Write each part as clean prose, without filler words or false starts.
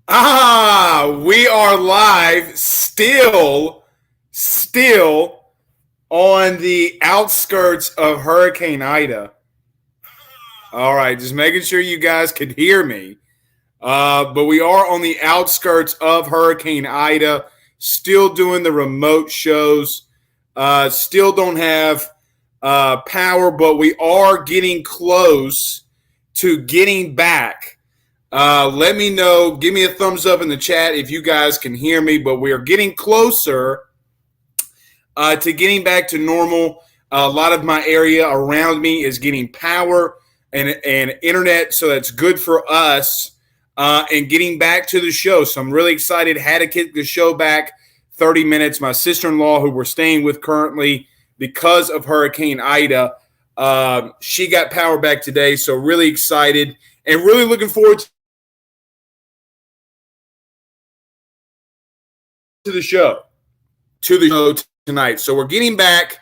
We are live still on the outskirts of Hurricane Ida. All right, just making sure you guys could hear me. But we are on the outskirts of Hurricane Ida, still doing the remote shows. Still don't have power, but we are getting close to getting back. Let me know. Give me a thumbs up in the chat if you guys can hear me. But we are getting closer to getting back to normal. A lot of my area around me is getting power and internet, so that's good for us. And getting back to the show. So I'm really excited. Had to kick the show back 30 minutes. My sister-in-law, who we're staying with currently because of Hurricane Ida, she got power back today. So really excited and really looking forward to the show tonight. So we're getting back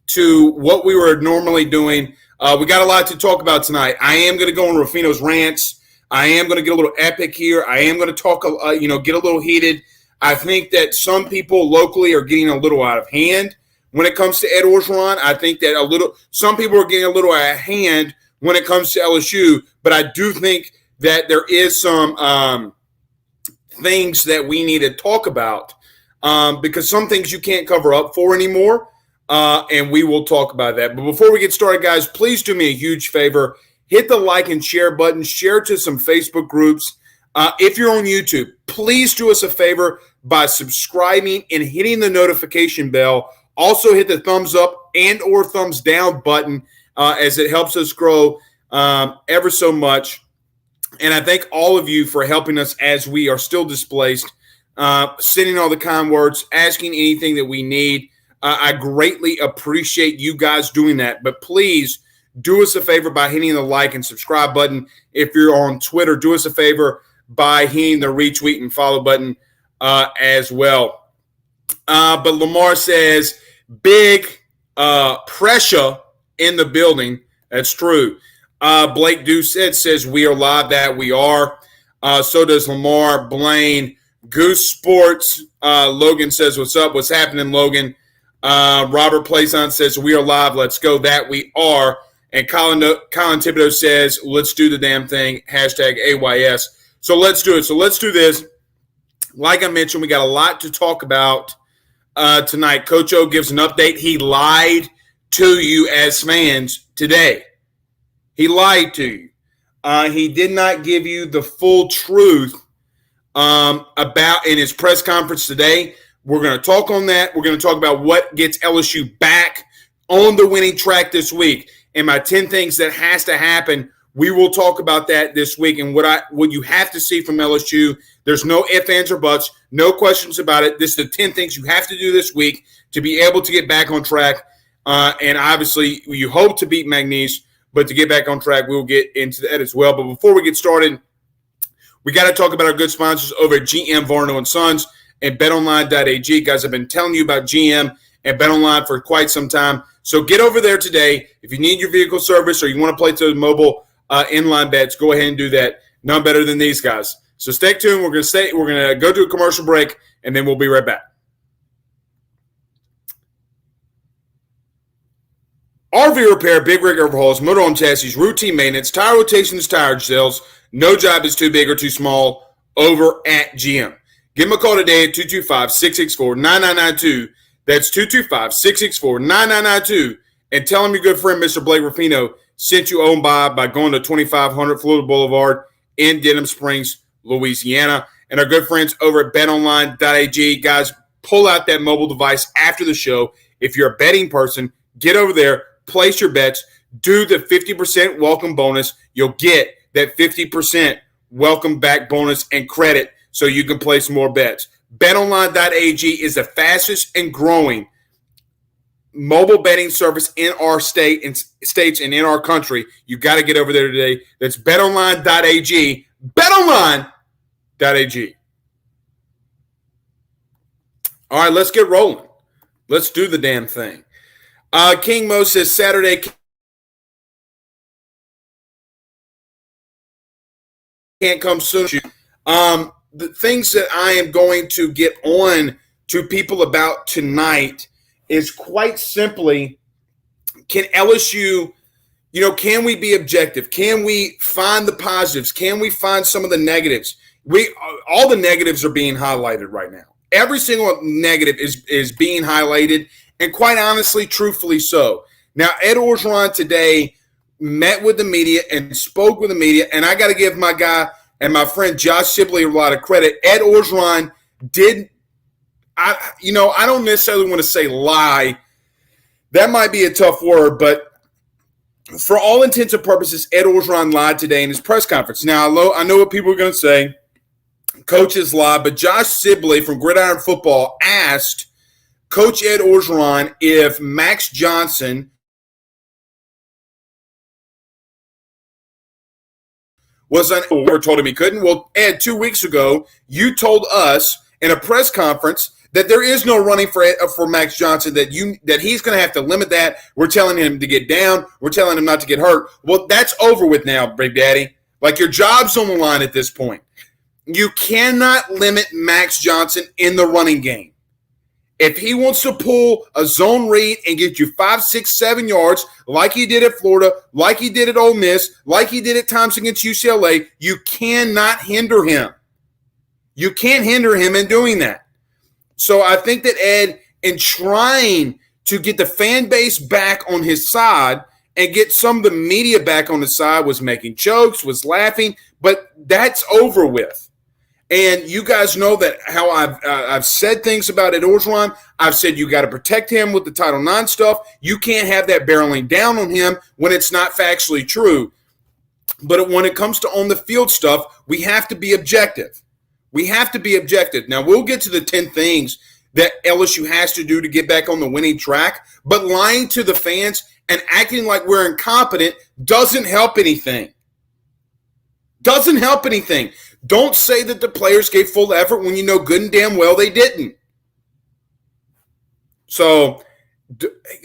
to what we were normally doing. We got a lot to talk about tonight. I am going to go on Ruffinos Rants. I am going to get a little epic here. I am going to talk, get a little heated. I think that some people locally are getting a little out of hand when it comes to Ed Orgeron. I think that some people are getting a little out of hand when it comes to LSU, but I do think that there is some things that we need to talk about because some things you can't cover up for anymore, and we will talk about that. But before we get started, guys, please do me a huge favor. Hit the like and share button. Share to some Facebook groups. If you're on YouTube, please do us a favor by subscribing and hitting the notification bell. Also hit the thumbs up and or thumbs down button as it helps us grow ever so much. And I thank all of you for helping us as we are still displaced, sending all the kind words, asking anything that we need. I greatly appreciate you guys doing that. But please, do us a favor by hitting the like and subscribe button. If you're on Twitter, do us a favor by hitting the retweet and follow button as well. But Lamar says, big pressure in the building. That's true. Blake Doucette says, we are live. That we are. So does Lamar. Blaine. Goose Sports. Logan says, what's up? What's happening, Logan? Robert Playson says, we are live. Let's go. That we are. And Colin Thibodeau says, let's do the damn thing, hashtag AYS. So let's do it. So let's do this. Like I mentioned, we got a lot to talk about tonight. Coach O gives an update. He lied to you as fans today. He lied to you. He did not give you the full truth about in his press conference today. We're going to talk on that. We're going to talk about what gets LSU back on the winning track this week. And my 10 things that has to happen, we will talk about that this week. And what you have to see from LSU, there's no ifs, ands, or buts, no questions about it. This is the 10 things you have to do this week to be able to get back on track. And obviously, you hope to beat McNeese, but to get back on track, we'll get into that as well. But before we get started, we got to talk about our good sponsors over at GM Varno & Sons and BetOnline.ag. Guys, I've been telling you about GM and BetOnline for quite some time. So get over there today. If you need your vehicle service or you want to play to the mobile inline bets, go ahead and do that. None better than these guys. So stay tuned. We're going to go to a commercial break, and then we'll be right back. RV repair, big rig overhauls, motor home chassis, routine maintenance, tire rotations, tire sales. No job is too big or too small over at GM. Give them a call today at 225-664-9992. That's 225-664-9992. And tell them your good friend, Mr. Blake Ruffino, sent you on by going to 2500 Florida Boulevard in Denham Springs, Louisiana. And our good friends over at betonline.ag. Guys, pull out that mobile device after the show. If you're a betting person, get over there, place your bets, do the 50% welcome bonus. You'll get that 50% welcome back bonus and credit so you can place more bets. BetOnline.ag is the fastest and growing mobile betting service in our states and in our country. You got to get over there today. That's BetOnline.ag. BetOnline.ag. All right, let's get rolling. Let's do the damn thing. King Mo says Saturday can't come soon. the things that I am going to get on to people about tonight is quite simply, can LSU, can we be objective? Can we find the positives? Can we find some of the negatives? All the negatives are being highlighted right now. Every single negative is being highlighted, and quite honestly, truthfully so. Now, Ed Orgeron today met with the media and spoke with the media, and I got to give my guy and my friend Josh Sibley a lot of credit. Ed Orgeron I don't necessarily want to say lie. That might be a tough word, but for all intents and purposes, Ed Orgeron lied today in his press conference. Now, I know what people are going to say. Coaches lie, but Josh Sibley from Gridiron Football asked Coach Ed Orgeron if Max Johnson was or told him he couldn't. Well, Ed, 2 weeks ago, you told us in a press conference that there is no running for Max Johnson, that he's going to have to limit that. We're telling him to get down. We're telling him not to get hurt. Well, that's over with now, Big Daddy. Like, your job's on the line at this point. You cannot limit Max Johnson in the running game. If he wants to pull a zone read and get you 5, 6, 7 yards, like he did at Florida, like he did at Ole Miss, like he did at times against UCLA, you cannot hinder him. You can't hinder him in doing that. So I think that Ed, in trying to get the fan base back on his side and get some of the media back on his side, was making jokes, was laughing, but that's over with. And you guys know that how I've said things about Ed Orgeron. I've said you got to protect him with the Title IX stuff. You can't have that barreling down on him when it's not factually true. But when it comes to on the field stuff, we have to be objective. We have to be objective. Now, we'll get to the 10 things that LSU has to do to get back on the winning track. But lying to the fans and acting like we're incompetent doesn't help anything. Doesn't help anything. Don't say that the players gave full effort when you know good and damn well they didn't. So,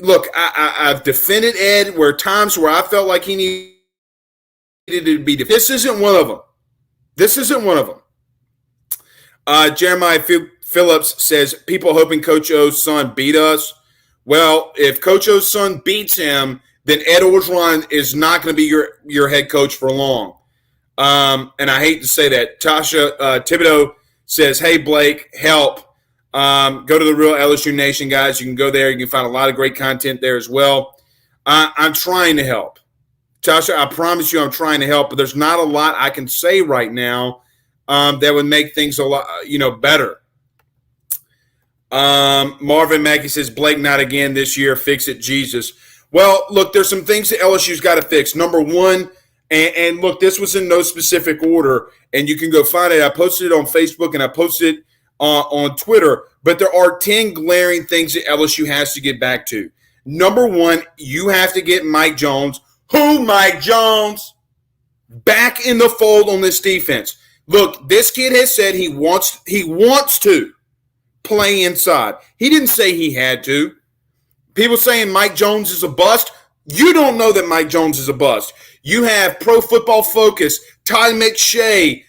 look, I've defended Ed where times where I felt like he needed to be defended. This isn't one of them. This isn't one of them. Jeremiah Phillips says, people hoping Coach O's son beat us. Well, if Coach O's son beats him, then Ed Orgeron is not going to be your head coach for long. And I hate to say that. Tasha Thibodeau says, hey, Blake, help. Go to the Real LSU Nation, guys. You can go there. You can find a lot of great content there as well. I'm trying to help. Tasha, I promise you I'm trying to help, but there's not a lot I can say right now that would make things a lot, better. Marvin Mackey says, Blake, not again this year. Fix it, Jesus. Well, look, there's some things that LSU's got to fix. Number one, and look, this was in no specific order, and you can go find it. I posted it on Facebook and I posted it on Twitter, but there are 10 glaring things that LSU has to get back to. Number one, you have to get Mike Jones. Who, Mike Jones? Back in the fold on this defense. Look, this kid has said he wants to play inside. He didn't say he had to. People saying Mike Jones is a bust. You don't know that Mike Jones is a bust. You have Pro Football Focus, Ty McShay,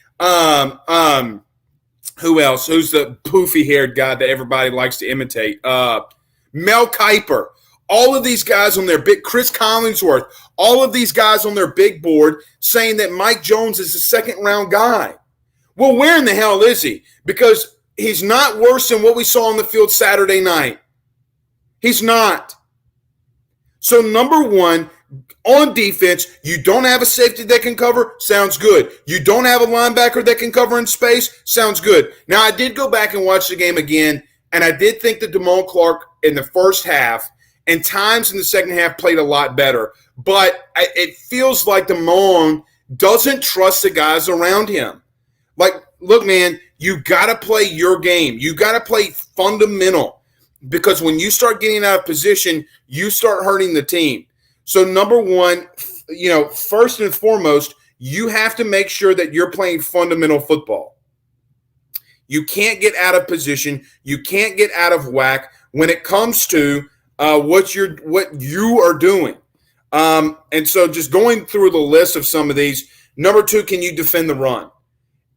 who else? Who's the poofy-haired guy that everybody likes to imitate? Mel Kiper. All of these guys on their big – Chris Collinsworth. All of these guys on their big board saying that Mike Jones is a second-round guy. Well, where in the hell is he? Because he's not worse than what we saw on the field Saturday night. He's not. So, number one, on defense, you don't have a safety that can cover, sounds good. You don't have a linebacker that can cover in space, sounds good. Now, I did go back and watch the game again, and I did think that Damone Clark in the first half and times in the second half played a lot better. But it feels like Damone doesn't trust the guys around him. Like, look, man, you got to play your game. You got to play fundamental. Because when you start getting out of position, you start hurting the team. So number one, first and foremost, you have to make sure that you're playing fundamental football. You can't get out of position. You can't get out of whack when it comes to what you are doing. And so just going through the list of some of these, number two, can you defend the run?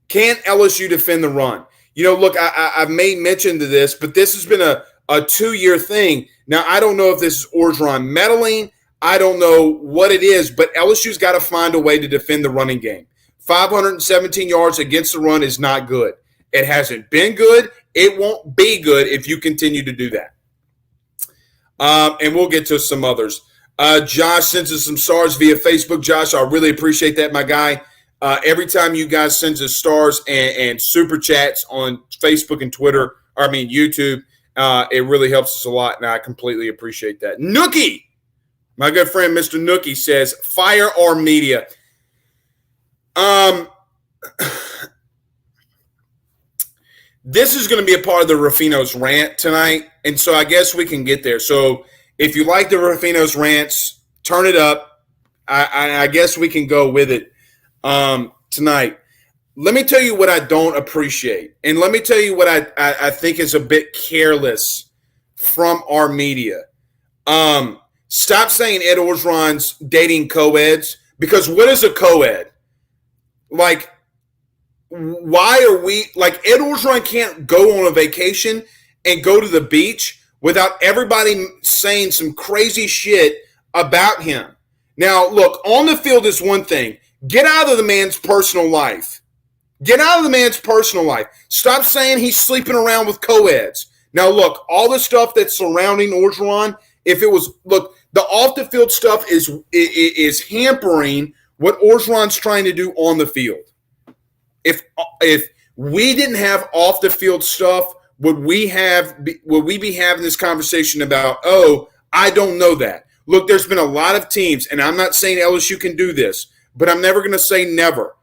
Can LSU defend the run? Look, I've made mention to this, but this has been a 2-year thing. Now, I don't know if this is Orgeron meddling. I don't know what it is, but LSU's got to find a way to defend the running game. 517 yards against the run is not good. It hasn't been good. It won't be good if you continue to do that. And we'll get to some others. Josh sends us some stars via Facebook. Josh, I really appreciate that, my guy. Every time you guys send us stars and super chats on Facebook and Twitter, YouTube, it really helps us a lot, and I completely appreciate that. Nookie, my good friend Mr. Nookie says, fire our media. This is going to be a part of the Ruffinos rant tonight, and so I guess we can get there. So if you like the Ruffinos rants, turn it up. I guess we can go with it tonight. Let me tell you what I don't appreciate, and let me tell you what I think is a bit careless from our media. Stop saying Ed Orgeron's dating co-eds, because what is a co-ed? Like, why are we – like, Ed Orgeron can't go on a vacation and go to the beach without everybody saying some crazy shit about him. Now, look, on the field is one thing. Get out of the man's personal life. Get out of the man's personal life. Stop saying he's sleeping around with co-eds. Now, look, all the stuff that's surrounding Orgeron, if it was – look, the off-the-field stuff is hampering what Orgeron's trying to do on the field. If we didn't have off-the-field stuff, would we be having this conversation about, oh, I don't know that. Look, there's been a lot of teams, and I'm not saying LSU can do this, but I'm never going to say never.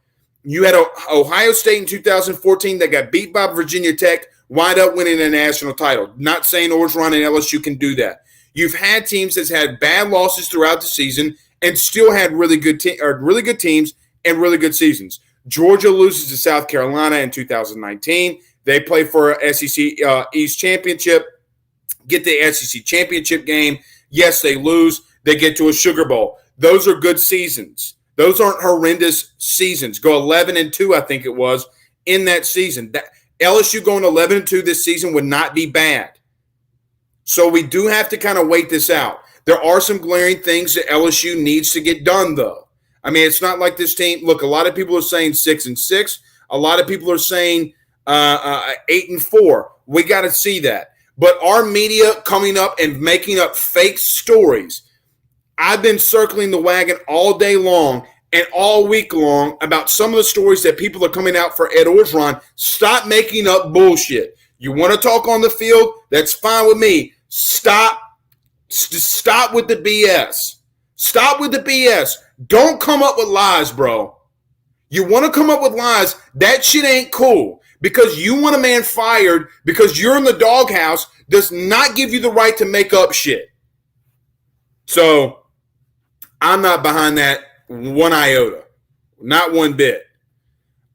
You had Ohio State in 2014 that got beat by Virginia Tech, wind up winning a national title. Not saying Orgeron and LSU can do that. You've had teams that's had bad losses throughout the season and still had really good teams and really good seasons. Georgia loses to South Carolina in 2019. They play for an SEC East championship, get the SEC championship game. Yes, they lose. They get to a Sugar Bowl. Those are good seasons. Those aren't horrendous seasons. Go 11-2, I think it was, in that season. LSU going 11-2 this season would not be bad. So we do have to kind of wait this out. There are some glaring things that LSU needs to get done, though. I mean, it's not like this team. Look, a lot of people are saying 6-6. A lot of people are saying 8-4. We got to see that. But our media coming up and making up fake stories. I've been circling the wagon all day long and all week long about some of the stories that people are coming out for Ed Orgeron. Stop making up bullshit. You want to talk on the field? That's fine with me. Stop with the BS. Stop with the BS. Don't come up with lies, bro. You want to come up with lies, that shit ain't cool. Because you want a man fired because you're in the doghouse does not give you the right to make up shit. So I'm not behind that one iota. Not one bit.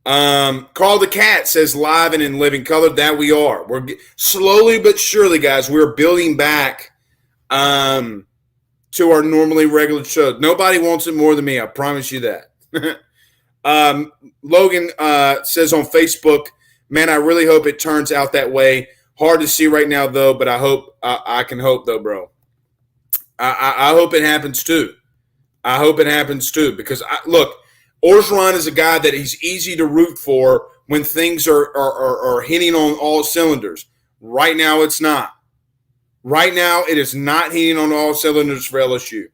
Carl the Cat says live and in living color. That we are. We're slowly but surely, guys, we're building back to our normally regular show. Nobody wants it more than me. I promise you that. Logan says on Facebook, man, I really hope it turns out that way. Hard to see right now, though, but I hope I can hope, though, bro. I hope it happens, too. I hope it happens, too, because, look, Orgeron is a guy that he's easy to root for when things are hitting on all cylinders. Right now, it's not. Right now, it is not hitting on all cylinders for LSU.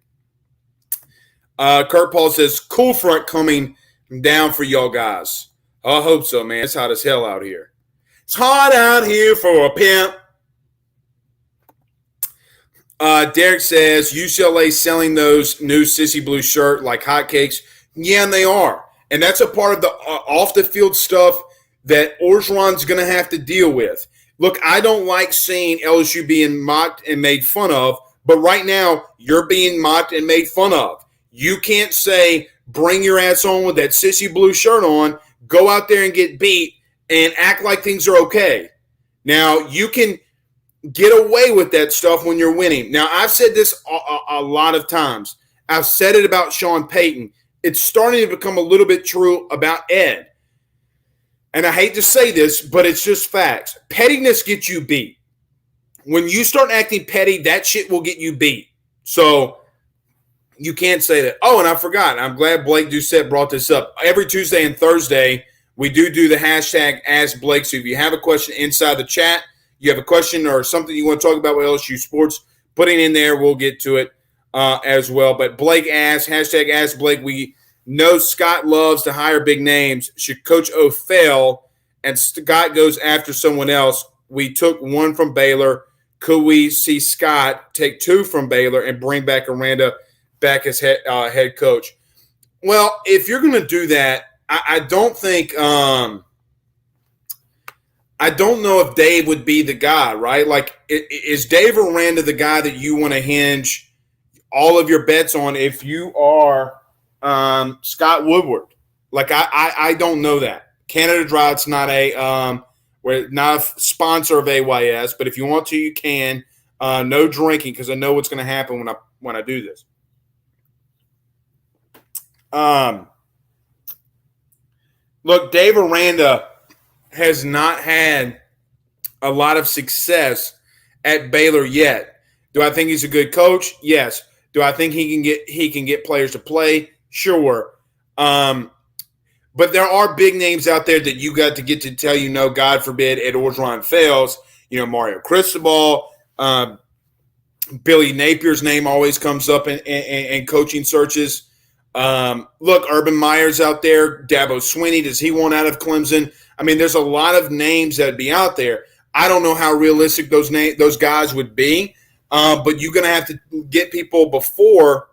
Kurt Paul says, cool front coming down for y'all guys. I hope so, man. It's hot as hell out here. It's hot out here for a pimp. Derek says, UCLA selling those new Sissy Blue shirt like hotcakes. Yeah, and they are. And that's a part of the off-the-field stuff that Orgeron's going to have to deal with. Look, I don't like seeing LSU being mocked and made fun of, but right now you're being mocked and made fun of. You can't say, bring your ass on with that Sissy Blue shirt on, go out there and get beat, and act like things are okay. Now, you can get away with that stuff when you're winning. Now, I've said this a lot of times. I've said it about Sean Payton. It's starting to become a little bit true about Ed. and I hate to say this, but it's just facts. Pettiness gets you beat. When you start acting petty, that shit will get you beat. So you can't say that. Oh, and I forgot. I'm glad Blake Doucette brought this up. Every Tuesday and Thursday, we do the hashtag Ask Blake. So if you have a question inside the chat, you have a question or something you want to talk about with LSU sports, put it in there. We'll get to it as well. But Blake asks, hashtag Ask Blake. We know Scott loves to hire big names. Should Coach O fail and Scott goes after someone else? We took one from Baylor. Could we see Scott take two from Baylor and bring back Aranda back as head coach? Well, if you're going to do that, I don't think I don't know if Dave would be the guy, right? Like, is Dave Aranda the guy that you want to hinge all of your bets on if you are Scott Woodward? Like, I don't know that. Canada Dry's not we're not a sponsor of AYS, but if you want to, you can. No drinking, because I know what's going to happen when I do this. Look, Dave Aranda has not had a lot of success at Baylor yet. Do I think he's a good coach? Yes. Do I think he can get players to play? Sure. But there are big names out there that you got to get to tell no, God forbid, Ed Orgeron fails. Mario Cristobal, Billy Napier's name always comes up in coaching searches. Look, Urban Meyer's out there. Dabo Swinney, does he want out of Clemson? I mean, there's a lot of names that would be out there. I don't know how realistic those guys would be, but you're going to have to get people before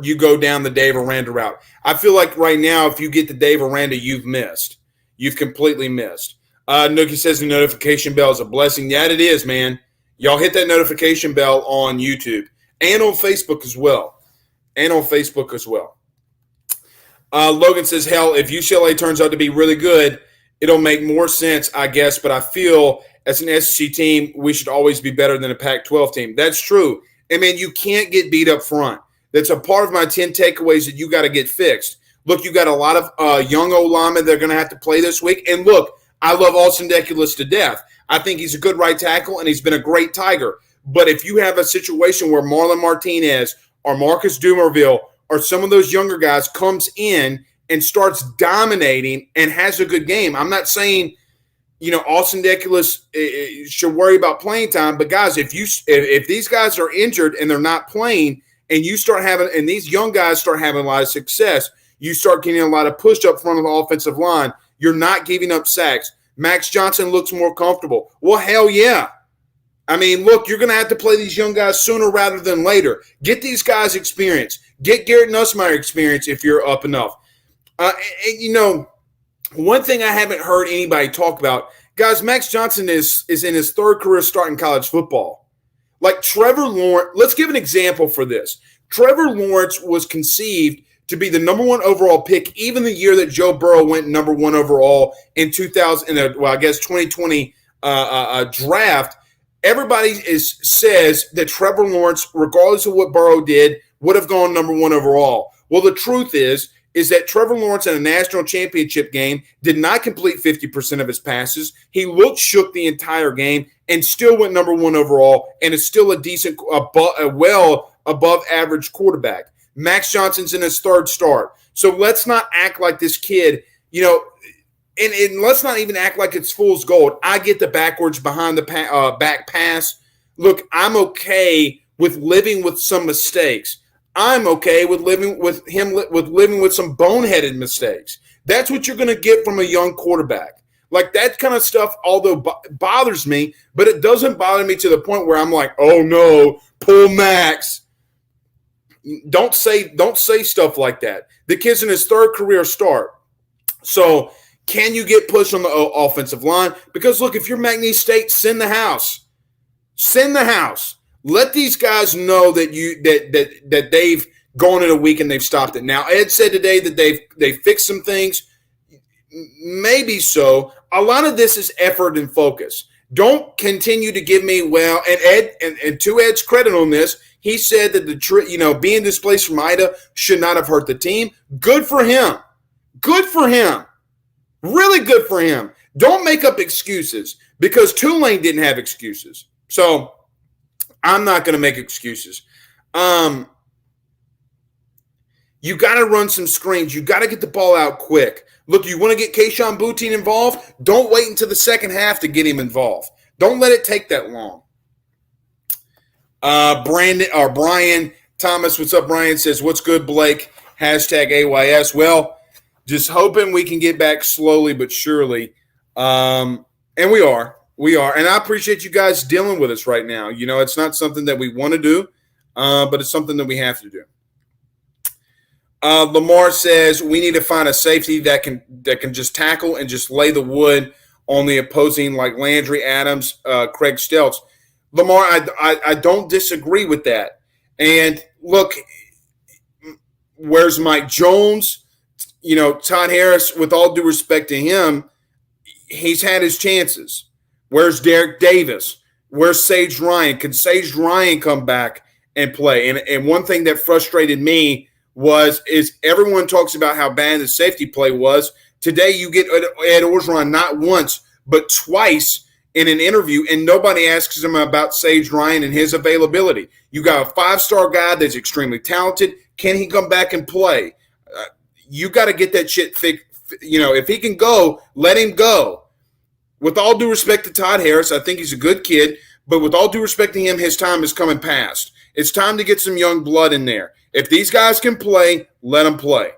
you go down the Dave Aranda route. I feel like right now, if you get the Dave Aranda, you've missed. You've completely missed. Nookie says the notification bell is a blessing. Yeah, it is, man. Y'all hit that notification bell on YouTube and on Facebook as well. Logan says, hell, if UCLA turns out to be really good, it'll make more sense, I guess. But I feel as an SEC team, we should always be better than a Pac-12 team. That's true. And, man, you can't get beat up front. That's a part of my 10 takeaways that you got to get fixed. Look, you got a lot of young O-linemen that are going to have to play this week. And, look, I love Austin Deculus to death. I think he's a good right tackle, and he's been a great Tiger. But if you have a situation where Marlon Martinez or Marcus Dumerville or some of those younger guys comes in and starts dominating and has a good game, I'm not saying – Austin Deculus should worry about playing time. But, guys, if these guys are injured and they're not playing and these young guys start having a lot of success, you start getting a lot of push up front of the offensive line. You're not giving up sacks. Max Johnson looks more comfortable. Well, hell yeah. I mean, look, you're going to have to play these young guys sooner rather than later. Get these guys experience. Get Garrett Nussmeier experience if you're up enough. One thing I haven't heard anybody talk about, guys, Max Johnson is in his third career starting college football. Like Trevor Lawrence, let's give an example for this. Trevor Lawrence was conceived to be the number one overall pick even the year that Joe Burrow went number one overall in 2020 draft. Everybody says that Trevor Lawrence, regardless of what Burrow did, would have gone number one overall. Well, the truth is that Trevor Lawrence in a national championship game did not complete 50% of his passes. He looked shook the entire game and still went number one overall and is still a decent, well above average quarterback. Max Johnson's in his third start. So let's not act like this kid, and let's not even act like it's fool's gold. I get the backwards behind the back pass. Look, I'm okay with living with some mistakes. I'm okay with living with some boneheaded mistakes. That's what you're going to get from a young quarterback. Like that kind of stuff, although bothers me, but it doesn't bother me to the point where I'm like, oh no, pull Max. Don't say stuff like that. The kid's in his third career start. So can you get pushed on the offensive line? Because look, if you're McNeese State, send the house. Send the house. Let these guys know that they've gone in a week and they've stopped it. Now, Ed said today that they fixed some things. Maybe so. A lot of this is effort and focus. Don't continue to give me, and Ed, and to Ed's credit on this, he said that being displaced from Ida should not have hurt the team. Good for him. Good for him. Really good for him. Don't make up excuses because Tulane didn't have excuses. So I'm not going to make excuses. You got to run some screens. You got to get the ball out quick. Look, you want to get Keyshawn Boutte involved? Don't wait until the second half to get him involved. Don't let it take that long. Brian Thomas, what's up, Brian? Says, what's good, Blake? Hashtag AYS. Well, just hoping we can get back slowly but surely. And we are. And I appreciate you guys dealing with us right now. You know, it's not something that we want to do, but it's something that we have to do. Lamar says we need to find a safety that can just tackle and just lay the wood on the opposing, like Landry, Adams, Craig Stelz. Lamar, I don't disagree with that. And look, where's Mike Jones? You know, Todd Harris, with all due respect to him, he's had his chances. Where's Derek Davis? Where's Sage Ryan? Can Sage Ryan come back and play? And one thing that frustrated me is everyone talks about how bad the safety play was. Today you get Ed Orgeron not once but twice in an interview, and nobody asks him about Sage Ryan and his availability. You got a 5-star guy that's extremely talented. Can he come back and play? You got to get that shit fixed. You know, if he can go, let him go. With all due respect to Todd Harris, I think he's a good kid, but with all due respect to him, his time is coming past. It's time to get some young blood in there. If these guys can play, let them play.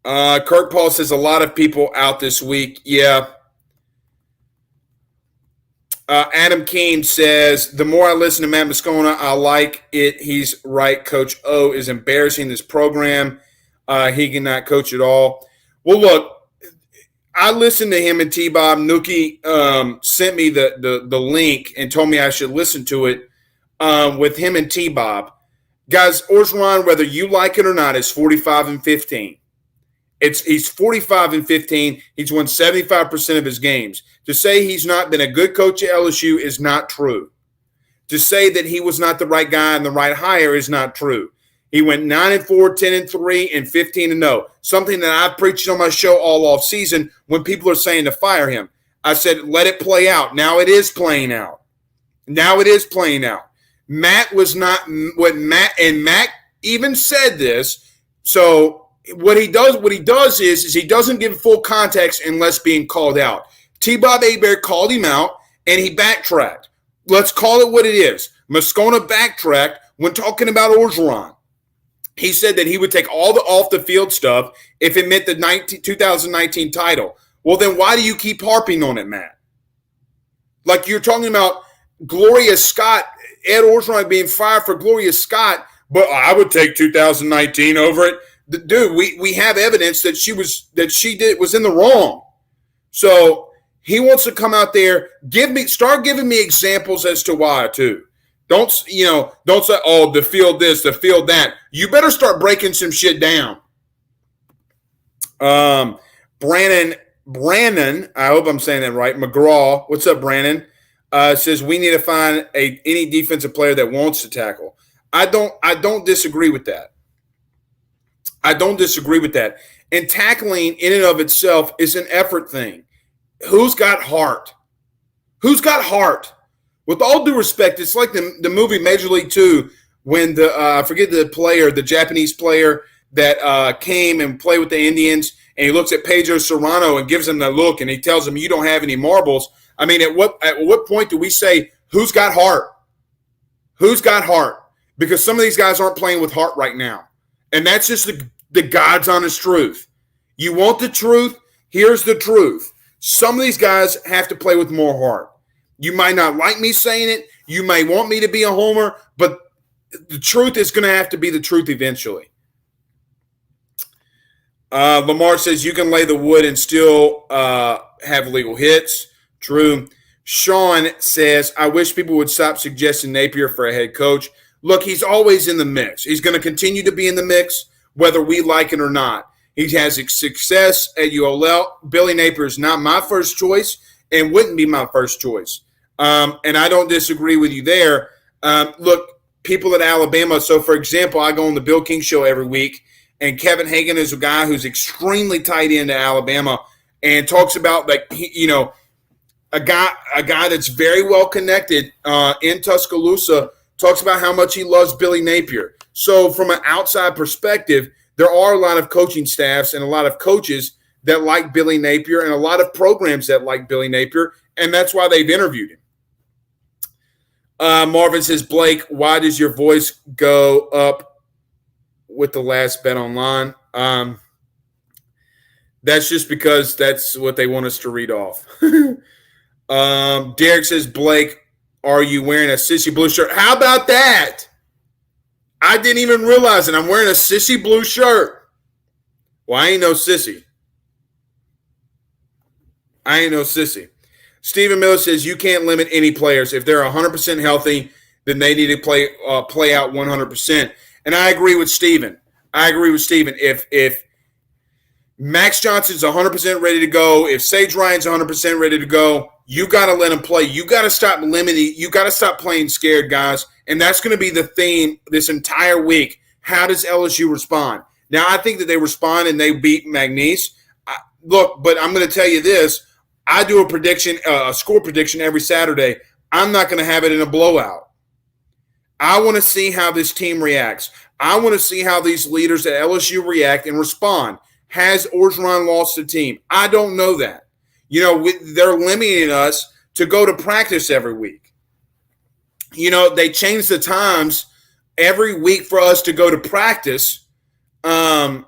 Kirk Paul says a lot of people out this week. Yeah. Adam Keene says, the more I listen to Matt Moscona, I like it. He's right. Coach O is embarrassing this program. He cannot coach at all. Well, look, I listened to him and T-Bob. Nuki sent me the link and told me I should listen to it with him and T-Bob. Guys, Orgeron, whether you like it or not, is 45-15. He's 45-15. He's won 75% of his games. To say he's not been a good coach at LSU is not true. To say that he was not the right guy and the right hire is not true. He went 9-4, 10-3, and 15-0. Something that I've preached on my show all off season when people are saying to fire him. I said, let it play out. Now it is playing out. Matt was not what Matt even said this. So what he does is he doesn't give full context unless being called out. T-Bob Hebert called him out and he backtracked. Let's call it what it is. Moscona backtracked when talking about Orgeron. He said that he would take all the off-the-field stuff if it meant the 2019 title. Well, then why do you keep harping on it, Matt? Like you're talking about Gloria Scott, Ed Orgeron being fired for Gloria Scott, but I would take 2019 over it. Dude, we have evidence that she was in the wrong. So he wants to come out there, start giving me examples as to why too. Don't say, oh, the field this, the field that. You better start breaking some shit down. Brandon, I hope I'm saying that right. McGraw, what's up, Brandon? Says we need to find any defensive player that wants to tackle. I don't disagree with that. And tackling in and of itself is an effort thing. Who's got heart? With all due respect, it's like the movie Major League 2 when I forget the Japanese player that came and played with the Indians, and he looks at Pedro Serrano and gives him the look, and he tells him, you don't have any marbles. I mean, at what point do we say, who's got heart? Because some of these guys aren't playing with heart right now. And that's just the God's honest truth. You want the truth? Here's the truth. Some of these guys have to play with more heart. You might not like me saying it. You may want me to be a homer, but the truth is going to have to be the truth eventually. Lamar says you can lay the wood and still have legal hits. True. Sean says, I wish people would stop suggesting Napier for a head coach. Look, he's always in the mix. He's going to continue to be in the mix, whether we like it or not. He has success at ULL. Billy Napier is not my first choice and wouldn't be my first choice. And I don't disagree with you there. Look, people at Alabama. So, for example, I go on the Bill King show every week, and Kevin Hagan is a guy who's extremely tied into Alabama and talks about, like, a guy that's very well connected in Tuscaloosa, talks about how much he loves Billy Napier. So from an outside perspective, there are a lot of coaching staffs and a lot of coaches that like Billy Napier and a lot of programs that like Billy Napier, and that's why they've interviewed him. Marvin says, Blake, why does your voice go up with the last bet online? That's just because that's what they want us to read off. Derek says, Blake, are you wearing a sissy blue shirt? How about that? I didn't even realize it. I'm wearing a sissy blue shirt. Well, I ain't no sissy. Stephen Miller says, you can't limit any players. If they're 100% healthy, then they need to play out 100%. And I agree with Stephen. If Max Johnson's 100% ready to go, if Sage Ryan's 100% ready to go, you got to let him play. You got to stop limiting. You got to stop playing scared, guys. And that's going to be the theme this entire week. How does LSU respond? Now, I think that they respond and they beat McNeese. Look, but I'm going to tell you this. I do a score prediction every Saturday. I'm not going to have it in a blowout. I want to see how this team reacts. I want to see how these leaders at LSU react and respond. Has Orgeron lost the team? I don't know that. They're limiting us to go to practice every week. They change the times every week for us to go to practice. Today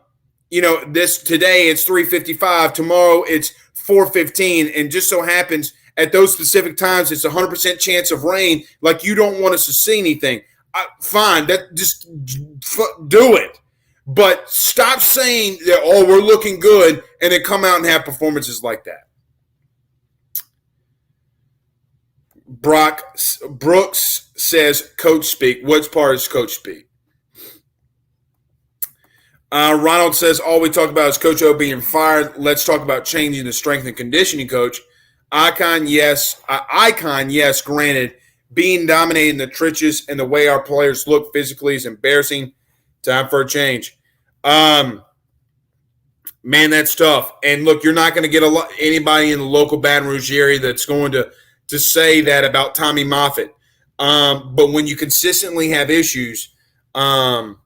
it's 3:55. Tomorrow it's 4:15, and just so happens at those specific times it's 100% chance of rain. Like, you don't want us to see anything. Fine, just do it. But stop saying that, we're looking good, and then come out and have performances like that. Brooks says, Coach speak. What part is Coach speak? Ronald says, all we talk about is Coach O being fired. Let's talk about changing the strength and conditioning coach. Icon, yes, granted. Being dominated in the trenches and the way our players look physically is embarrassing. Time for a change. Man, that's tough. And look, you're not going to get anybody in the local Baton Rouge area that's going to say that about Tommy Moffitt. But when you consistently have issues, man,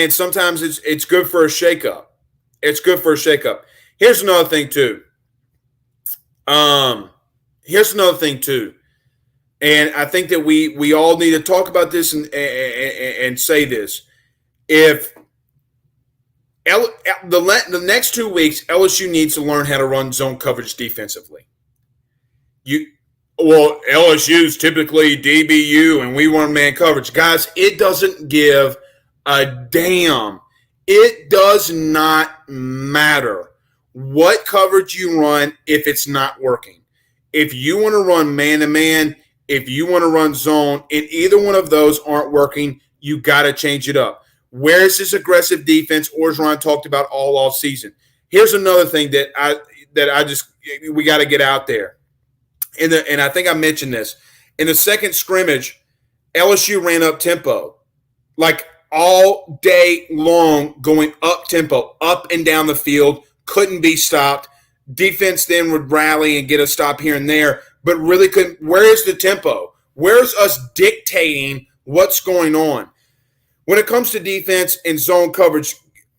sometimes it's good for a shakeup. Here's another thing too. And I think that we all need to talk about this and say this. If the next 2 weeks, LSU needs to learn how to run zone coverage defensively. LSU's typically DBU and we run man coverage. Guys, it doesn't give a damn. It does not matter what coverage you run if it's not working. If you want to run man-to-man, if you want to run zone, and either one of those aren't working, you got to change it up. Where is this aggressive defense Orgeron talked about all off season? Here's another thing that we got to get out there. And I think I mentioned this. In the second scrimmage, LSU ran up tempo, like all day long, going up tempo, up and down the field, couldn't be stopped. Defense then would rally and get a stop here and there, but really couldn't. Where's the tempo? Where's us dictating what's going on? When it comes to defense and zone coverage,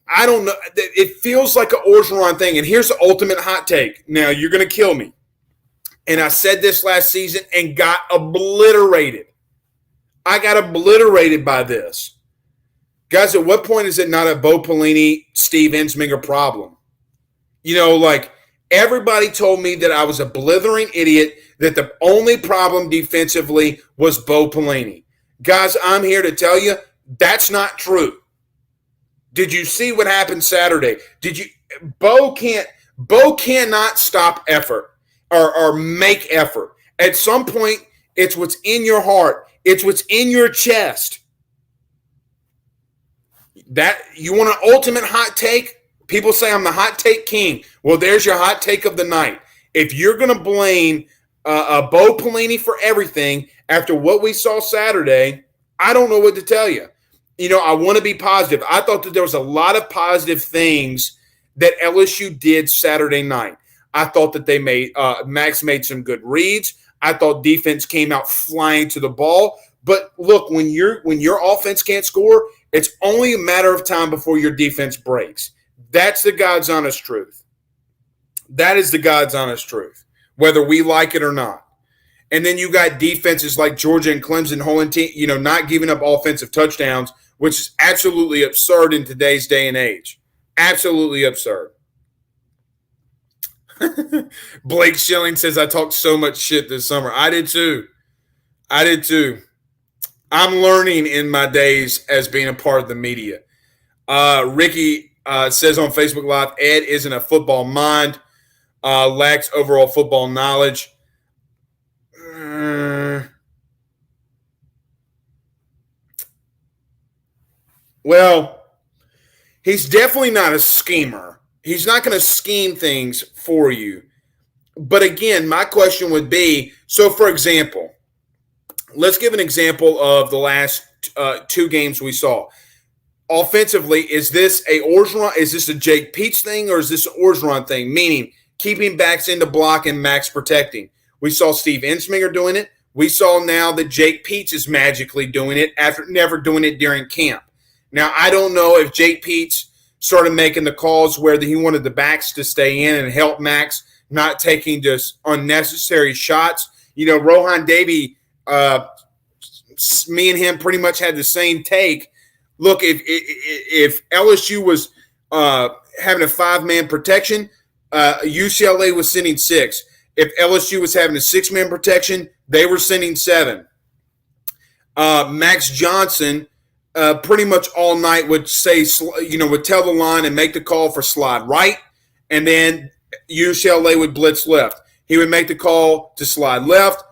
I don't know. It feels like an Orgeron thing. And here's the ultimate hot take. Now, you're going to kill me. And I said this last season and got obliterated. I got obliterated by this. Guys, at what point is it not a Bo Pelini, Steve Ensminger problem? Everybody told me that I was a blithering idiot, that the only problem defensively was Bo Pelini. Guys, I'm here to tell you that's not true. Did you see what happened Saturday? Bo cannot stop effort or make effort. At some point, it's what's in your heart. It's what's in your chest. That you want an ultimate hot take? People say I'm the hot take king. Well, there's your hot take of the night. If you're going to blame Bo Pelini for everything. After what we saw Saturday, I don't know what to tell you. I want to be positive. I thought that there was a lot of positive things that LSU did Saturday night. I thought that they Max made some good reads. I thought defense came out flying to the ball. But look, when your offense can't score, it's only a matter of time before your defense breaks. That's the God's honest truth. That is the God's honest truth, whether we like it or not. And then you got defenses like Georgia and Clemson holding not giving up offensive touchdowns, which is absolutely absurd in today's day and age. Absolutely absurd. Blake Schilling says, I talked so much shit this summer. I did too. I'm learning in my days as being a part of the media. Ricky says on Facebook Live, Ed isn't a football mind, lacks overall football knowledge. Well, he's definitely not a schemer. He's not going to scheme things for you. But again, my question would be, so for example, let's give an example of the last two games we saw. Offensively, is this a Orgeron? Is this a Jake Peets thing, or is this an Orgeron thing? Meaning keeping backs into block and max protecting. We saw Steve Ensminger doing it. We saw now that Jake Peets is magically doing it after never doing it during camp. Now, I don't know if Jake Peets started making the calls where he wanted the backs to stay in and help Max, not taking just unnecessary shots. Rohan Davey, me and him pretty much had the same take. Look, if LSU was having a 5-man protection, UCLA was sending 6. If LSU was having a 6-man protection, they were sending 7. Max Johnson pretty much all night would say, would tell the line and make the call for slide right, and then UCLA would blitz left. He would make the call to slide left.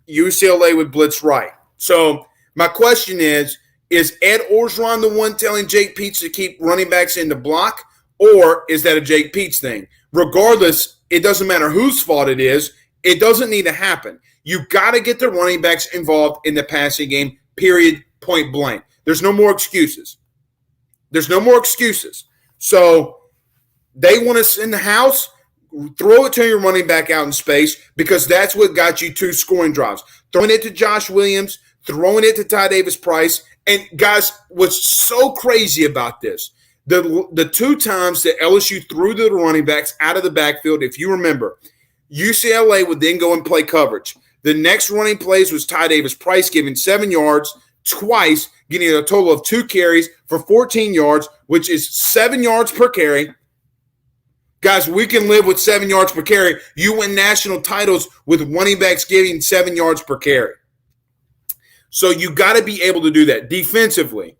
UCLA would blitz right. So my question is Ed Orgeron the one telling Jake Peets to keep running backs in the block, or is that a Jake Peets thing? Regardless, it doesn't matter whose fault it is. It doesn't need to happen. You got to get the running backs involved in the passing game, period, point blank. There's no more excuses. So they want us in the house, throw it to your running back out in space, because that's what got you 2 scoring drives. Throwing it to Josh Williams, throwing it to Ty Davis-Price. And, guys, what's so crazy about this, the 2 times that LSU threw the running backs out of the backfield, if you remember, UCLA would then go and play coverage. The next running plays was Ty Davis-Price giving 7 yards twice, getting a total of 2 carries for 14 yards, which is 7 yards per carry. Guys, we can live with 7 yards per carry. You win national titles with running backs getting 7 yards per carry. So you got to be able to do that. Defensively,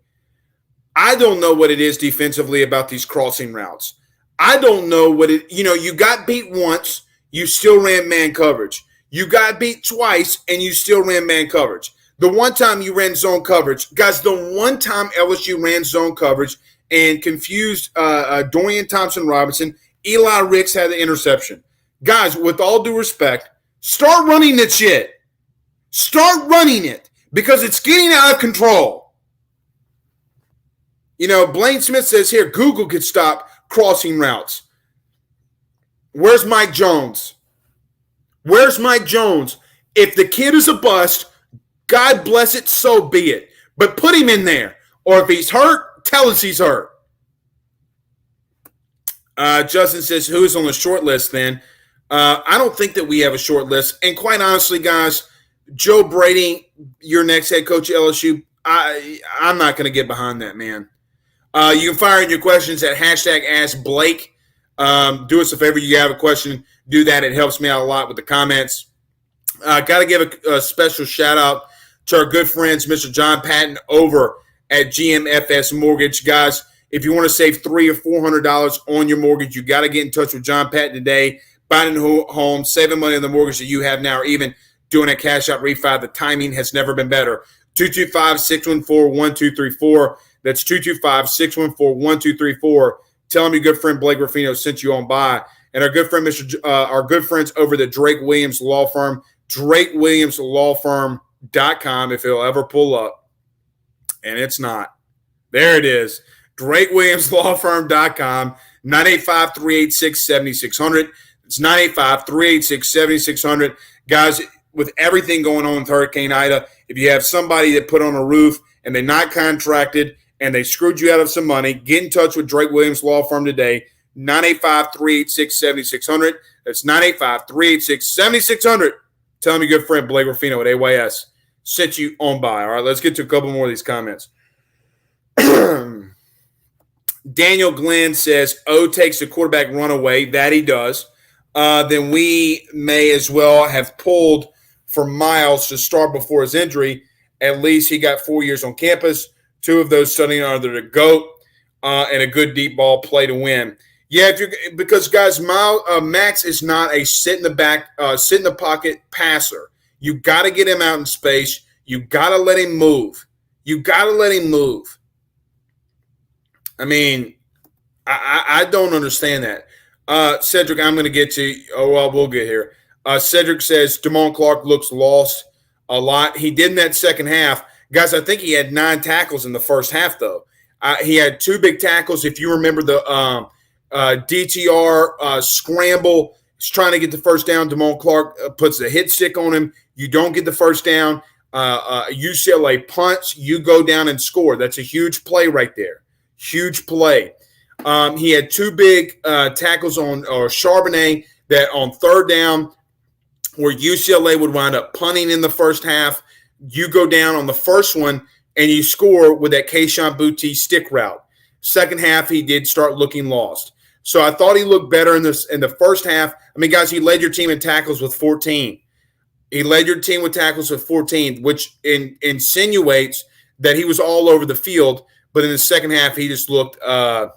I don't know what it is defensively about these crossing routes. I don't know what it – you got beat once, you still ran man coverage. You got beat twice, and you still ran man coverage. The one time you ran zone coverage, guys, the one time LSU ran zone coverage and confused Dorian Thompson-Robinson, Eli Ricks had the interception. Guys, with all due respect, start running that shit. Start running it, because it's getting out of control. Blaine Smith says here, Google could stop crossing routes. Where's Mike Jones? If the kid is a bust, God bless it, so be it. But put him in there. Or if he's hurt, tell us he's hurt. Justin says, who is on the short list then? I don't think that we have a short list. And quite honestly, guys, Joe Brady, your next head coach at LSU, I'm not going to get behind that, man. You can fire in your questions at #AskBlake. Do us a favor. You have a question, do that. It helps me out a lot with the comments. Got to give a special shout-out to our good friends, Mr. John Patton over at GMFS Mortgage. Guys, if you want to save $300 or $400 on your mortgage, you got to get in touch with John Patton today. Buying a home, saving money on the mortgage that you have now, or even doing a cash-out refi. The timing has never been better. 225-614-1234. That's 225-614-1234. Tell them your good friend Blake Ruffinos sent you on by. And our good friend, our good friends over the Drake Williams Law Firm. DrakeWilliamsLawFirm.com if it'll ever pull up. And it's not. There it is. DrakeWilliamsLawFirm.com, 985-386-7600. It's 985-386-7600. Guys, with everything going on with Hurricane Ida, if you have somebody that put on a roof and they're not contracted and they screwed you out of some money, get in touch with Drake Williams Law Firm today, 985-386-7600. That's 985-386-7600. Tell them your good friend Blake Rufino at AYS sent you on by. All right, let's get to a couple more of these comments. Daniel Glenn says, O takes the quarterback runaway. That he does. Then we may as well have pulled for Miles to start before his injury. At least he got 4 years on campus, 2 of those studying under the GOAT, and a good deep ball play to win. Yeah, because guys, Max is not a sit in the pocket passer. You got to get him out in space. You got to let him move. I mean, I don't understand that. Cedric, I'm going to get to – oh, well, we'll get here. Cedric says Damone Clark looks lost a lot. He did in that second half. Guys, I think he had 9 tackles in the first half, though. He had 2 big tackles. If you remember the DTR scramble, he's trying to get the first down. Damone Clark puts the hit stick on him. You don't get the first down. UCLA punts. You go down and score. That's a huge play right there. Huge play. He had 2 big tackles on Charbonnet that on third down where UCLA would wind up punting in the first half. You go down on the first one and you score with that Keyshawn Boutte stick route. Second half, he did start looking lost. So I thought he looked better in the first half. I mean, guys, he led your team in tackles with 14. Which insinuates that he was all over the field. But in the second half, he just looked lost.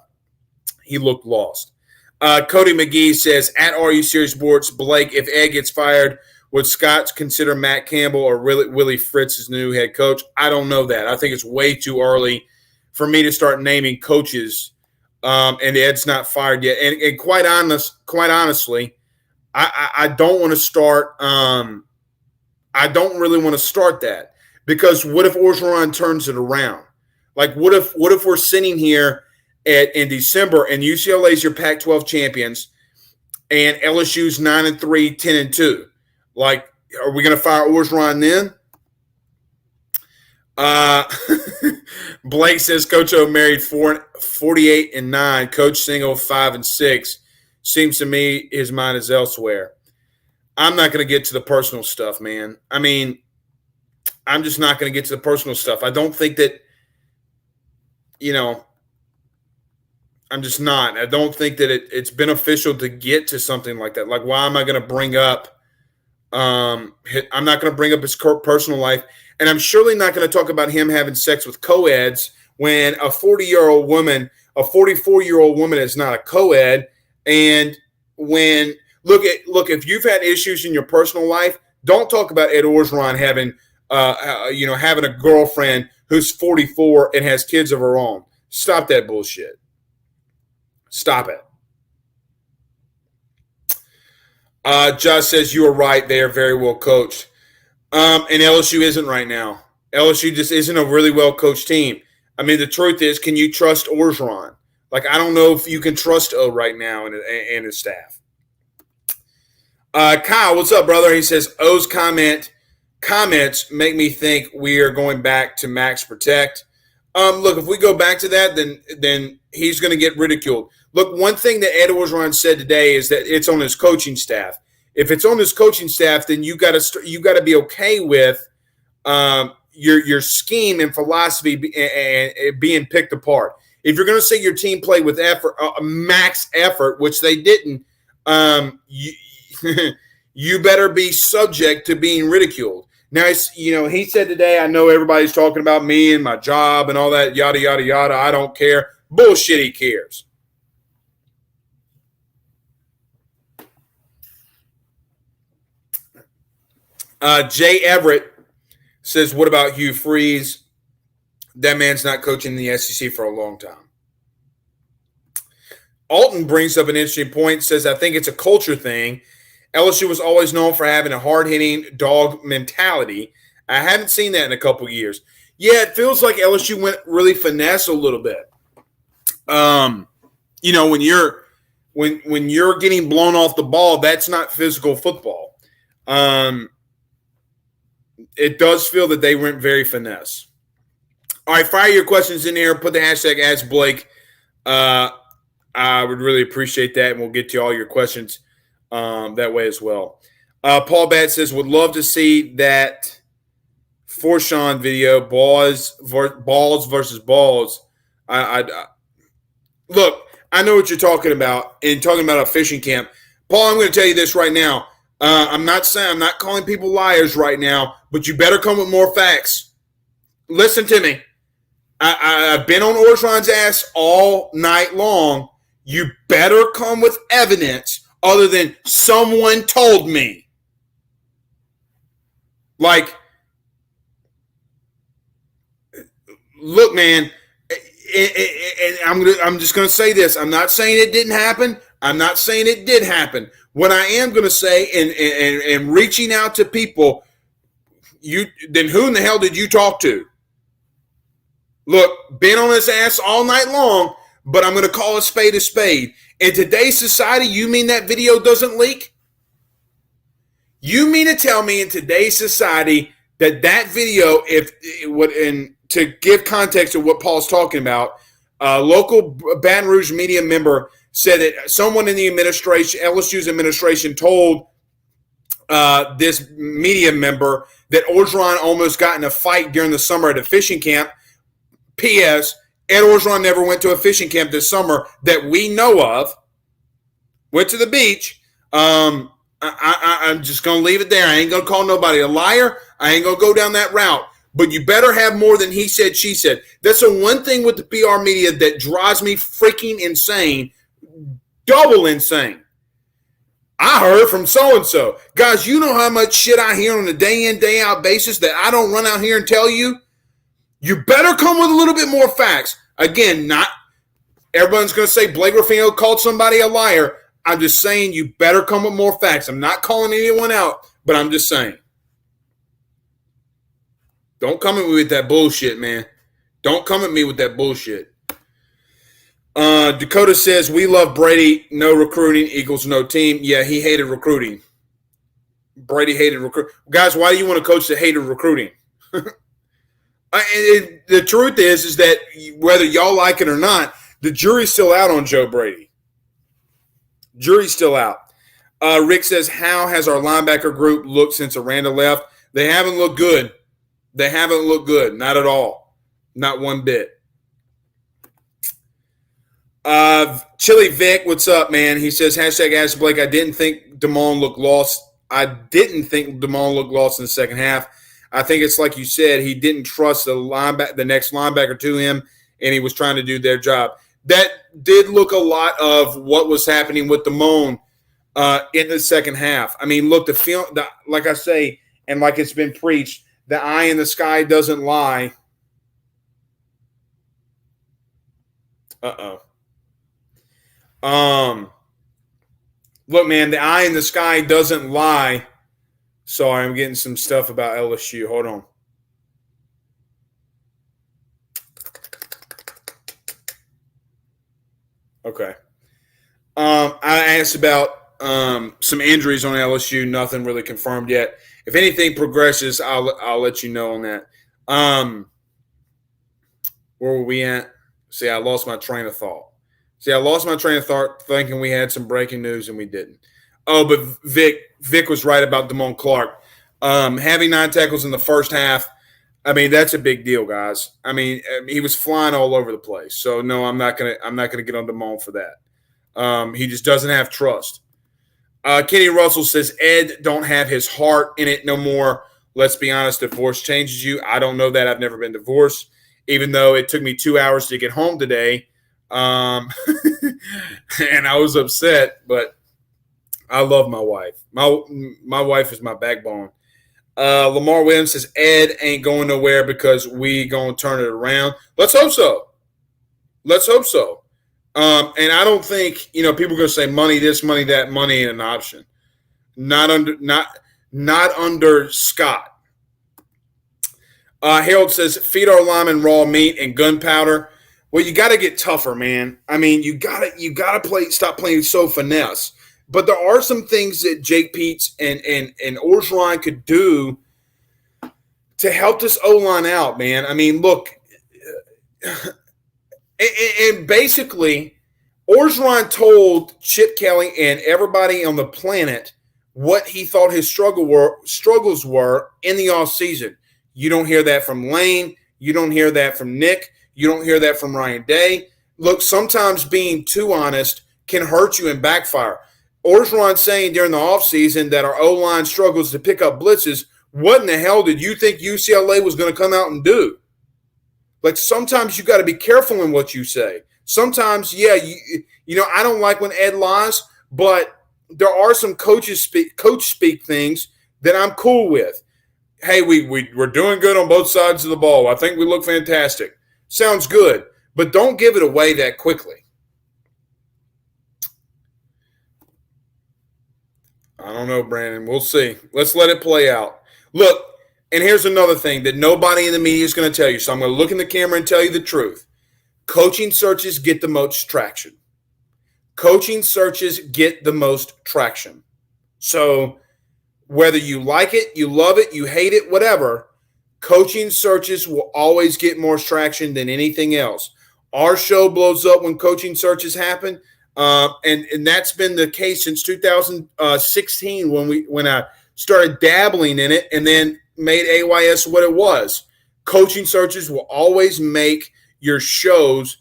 Cody McGee says, at RU Series Sports, Blake, if Ed gets fired, would Scott consider Matt Campbell or Willie Fritz his new head coach? I don't know that. I think it's way too early for me to start naming coaches, and Ed's not fired yet. And quite honestly, I don't want to start. I don't really want to start that because what if Orgeron turns it around? Like, what if we're sitting here in December and UCLA's your Pac-12 champions and LSU's 9-3, 10-2? Like, are we going to fire Orgeron then? Blake says Coach O married 48-9. Coach single 5-6. Seems to me his mind is elsewhere. I'm not going to get to the personal stuff, man. I mean, I'm just not going to get to the personal stuff. I don't think that, I'm just not. I don't think that it's beneficial to get to something like that. Like, why am I going to bring up I'm not going to bring up his personal life, and I'm surely not going to talk about him having sex with co-eds when a 44-year-old woman is not a co-ed. And when look, if you've had issues in your personal life, don't talk about Ed Orgeron having having a girlfriend who's 44 and has kids of her own. Stop that bullshit. Stop it. Josh says you are right. They are very well coached. And LSU isn't right now. LSU just isn't a really well coached team. I mean, the truth is, can you trust Orgeron? Like, I don't know if you can trust O right now and his staff. Kyle, what's up, brother? He says O's comments make me think we are going back to max protect. Look, if we go back to that, then he's going to get ridiculed. Look, one thing that Ed Orgeron said today is that it's on his coaching staff. If it's on his coaching staff, then you got to be okay with your scheme and philosophy being picked apart. If you're going to say your team played with effort, max effort, which they didn't, you better be subject to being ridiculed. Now, he said today, I know everybody's talking about me and my job and all that, yada, yada, yada. I don't care. Bullshit, he cares. Jay Everett says, what about Hugh Freeze? That man's not coaching the SEC for a long time. Alton brings up an interesting point, says, I think it's a culture thing. LSU was always known for having a hard-hitting dog mentality. I haven't seen that in a couple years. Yeah, it feels like LSU went really finesse a little bit. You know, when you're getting blown off the ball, that's not physical football. It does feel that they went very finesse. All right, fire your questions in there. Put the hashtag #AskBlake. I would really appreciate that, and we'll get to all your questions that way as well. Paul Bat says, would love to see that Forshawn video, balls versus balls. Look, I know what you're talking about, and talking about a fishing camp. Paul, I'm going to tell you this right now. I'm not calling people liars right now, but you better come with more facts. Listen to me. I've been on Orgeron's ass all night long. You better come with evidence other than someone told me. Like, look, man, and I'm just going to say this. I'm not saying it didn't happen. I'm not saying it did happen. What I am going to say, and reaching out to people, then who in the hell did you talk to? Look, been on his ass all night long, but I'm going to call a spade a spade. In today's society, you mean that video doesn't leak? You mean to tell me in today's society that video, and to give context to what Paul's talking about, a local Baton Rouge media member said that someone in the administration, LSU's administration, told this media member that Orgeron almost got in a fight during the summer at a fishing camp. P.S. Ed Orgeron never went to a fishing camp this summer that we know of. Went to the beach. I'm just going to leave it there. I ain't going to call nobody a liar. I ain't going to go down that route. But you better have more than he said, she said. That's the one thing with the PR media that drives me freaking insane. Double insane. I heard from so-and-so. Guys, you know how much shit I hear on a day-in, day-out basis that I don't run out here and tell you? You better come with a little bit more facts. Again, not everyone's going to say Blake Ruffino called somebody a liar. I'm just saying you better come with more facts. I'm not calling anyone out, but I'm just saying. Don't come at me with that bullshit, man. Don't come at me with that bullshit. Dakota says, we love Brady. No recruiting equals no team. Yeah, he hated recruiting. Brady hated recruiting. Guys, why do you want a coach that hated recruiting? The truth is that whether y'all like it or not, the jury's still out on Joe Brady. Jury's still out. Rick says, how has our linebacker group looked since Aranda left? They haven't looked good. They haven't looked good. Not at all. Not one bit. Chili Vic, what's up, man? He says, hashtag Ask Blake, I didn't think Damone looked lost. I didn't think Damone looked lost in the second half. I think it's like you said, he didn't trust the next linebacker to him, and he was trying to do their job. That did look a lot of what was happening with Damone in the second half. I mean, look, like I say, and like it's been preached, the eye in the sky doesn't lie. Look, man, the eye in the sky doesn't lie. Sorry, I'm getting some stuff about LSU. Hold on. Okay. I asked about some injuries on LSU. Nothing really confirmed yet. If anything progresses, I'll let you know on that. Where were we at? See, I lost my train of thought. Thinking we had some breaking news, and we didn't. Oh, but Vic was right about Damone Clark. Having 9 tackles in the first half, I mean, that's a big deal, guys. I mean, he was flying all over the place. So no, I'm not gonna get on Damone for that. He just doesn't have trust. Kenny Russell says Ed don't have his heart in it no more. Let's be honest, divorce changes you. I don't know that. I've never been divorced, even though it took me 2 hours to get home today. And I was upset, but I love my wife. My wife is my backbone. Lamar Williams says Ed ain't going nowhere because we gonna turn it around. Let's hope so. And I don't think people are gonna say money this, money that, money ain't an option. Not under Scott. Harold says, feed our linemen raw meat and gunpowder. Well, you got to get tougher, man. I mean, you got to stop playing so finesse. But there are some things that Jake Peets and Orgeron could do to help this O-line out, man. I mean, look, and basically, Orgeron told Chip Kelly and everybody on the planet what he thought his struggles were in the offseason. You don't hear that from Lane. You don't hear that from Nick. You don't hear that from Ryan Day. Look, sometimes being too honest can hurt you and backfire. Orgeron saying during the offseason that our O-line struggles to pick up blitzes. What in the hell did you think UCLA was going to come out and do? Like, sometimes you got to be careful in what you say. Sometimes, yeah, you know, I don't like when Ed lies, but there are some coach speak things that I'm cool with. Hey, we're doing good on both sides of the ball. I think we look fantastic. Sounds good, but don't give it away that quickly. I don't know, Brandon. We'll see. Let's let it play out. Look, and here's another thing that nobody in the media is going to tell you, so I'm going to look in the camera and tell you the truth. Coaching searches get the most traction. Coaching searches get the most traction. So whether you like it, you love it, you hate it, whatever, coaching searches will always get more traction than anything else. Our show blows up when coaching searches happen, and that's been the case since 2016 when I started dabbling in it and then made AYS what it was. Coaching searches will always make your shows,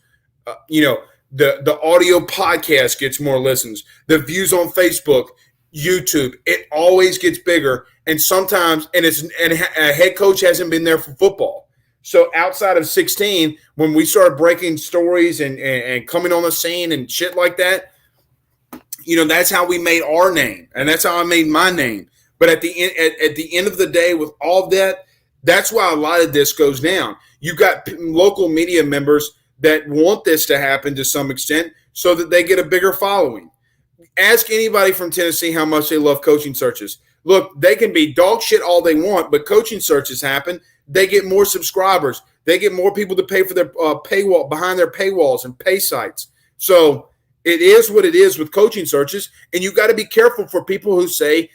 the audio podcast gets more listens. The views on Facebook, YouTube, it always gets bigger. And sometimes, and a head coach hasn't been there for football. So outside of 16, when we started breaking stories and coming on the scene and shit like that, you know, that's how we made our name, and that's how I made my name. But at the end of the day, with all that, that's why a lot of this goes down. You've got local media members that want this to happen to some extent so that they get a bigger following. Ask anybody from Tennessee how much they love coaching searches. Look, they can be dog shit all they want, but coaching searches happen. They get more subscribers. They get more people to pay for their paywall, behind their paywalls and pay sites. So it is what it is with coaching searches, and you got to be careful for people who say,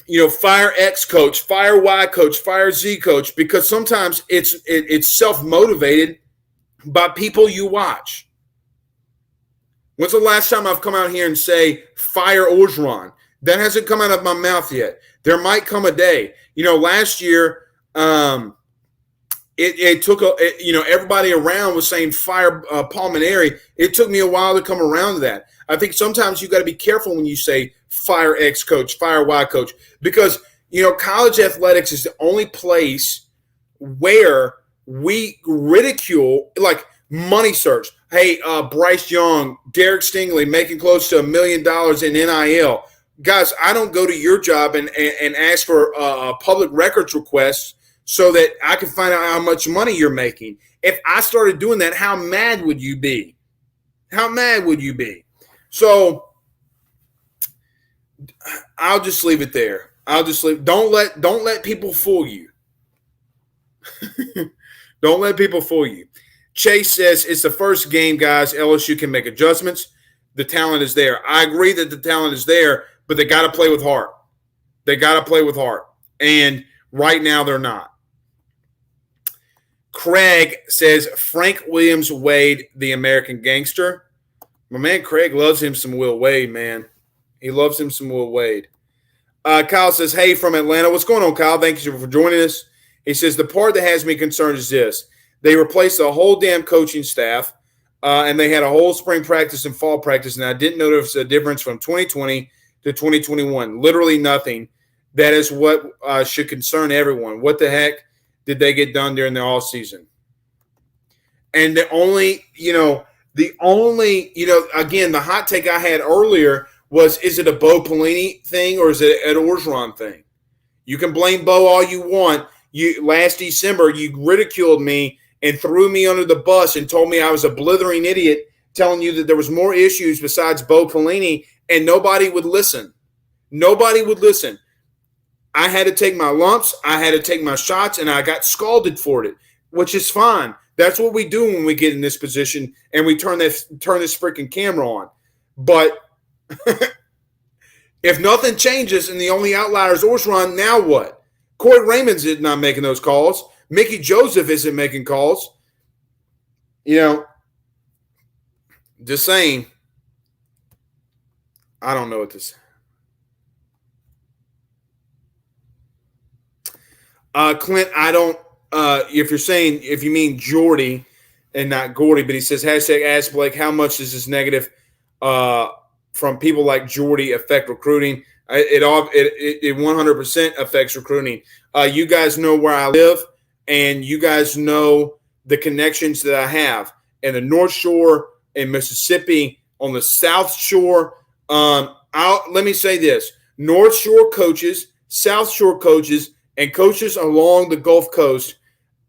you know, fire X coach, fire Y coach, fire Z coach, because sometimes it's self-motivated by people you watch. When's the last time I've come out here and say fire Orgeron? That hasn't come out of my mouth yet. There might come a day. You know, last year, it took everybody around was saying fire Palmineri. It took me a while to come around to that. I think sometimes you got to be careful when you say fire X coach, fire Y coach, because, you know, college athletics is the only place where we ridicule, like money search. Hey, Bryce Young, Derek Stingley making close to $1 million in NIL. Guys, I don't go to your job and ask for public records requests so that I can find out how much money you're making. If I started doing that, how mad would you be? How mad would you be? So I'll just leave it there. Don't let people fool you. Don't let people fool you. Chase says it's the first game, guys. LSU can make adjustments. The talent is there. I agree that the talent is there, but they got to play with heart. They got to play with heart. And right now they're not. Craig says Frank Williams Wade, the American gangster. My man Craig loves him some Will Wade, man. He loves him some Will Wade. Kyle says, hey, from Atlanta. What's going on, Kyle? Thank you for joining us. He says, the part that has me concerned is this. They replaced the whole damn coaching staff, and they had a whole spring practice and fall practice, and I didn't notice a difference from 2020 to 2021. Literally nothing. That is what should concern everyone. What the heck did they get done during the offseason? And again, the hot take I had earlier was, is it a Bo Pelini thing or is it an Ed Orgeron thing? You can blame Bo all you want. Last December, you ridiculed me and threw me under the bus and told me I was a blithering idiot, telling you that there was more issues besides Bo Pelini, and nobody would listen. Nobody would listen. I had to take my lumps. I had to take my shots, and I got scalded for it, which is fine. That's what we do when we get in this position and we turn this freaking camera on. But if nothing changes and the only outlier is Orgeron, now what? Corey Raymond's not making those calls. Mickey Joseph isn't making calls. Just saying. I don't know what to say. Clint, I don't. If you mean Jordy and not Gordy, but he says hashtag ask Blake, how much does this negative from people like Jordy affect recruiting? It 100% affects recruiting. You guys know where I live, and you guys know the connections that I have in the North Shore, in Mississippi, on the South Shore. Let me say this: North Shore coaches, South Shore coaches, and coaches along the Gulf Coast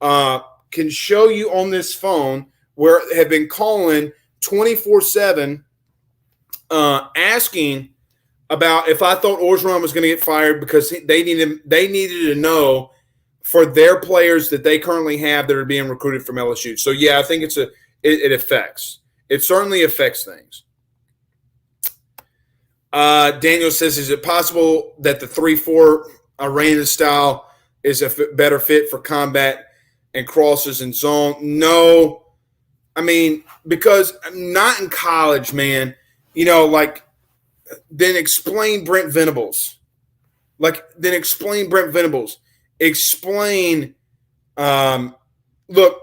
can show you on this phone where have been calling 24/7 asking about if I thought Orgeron was going to get fired because they needed to know for their players that they currently have that are being recruited from LSU. So yeah, I think it affects. It certainly affects things. Daniel says, is it possible that the 3-4 Aranda style is a better fit for combat and crosses and zone? No. I mean, because not in college, man. Then explain Brent Venables. Explain, look,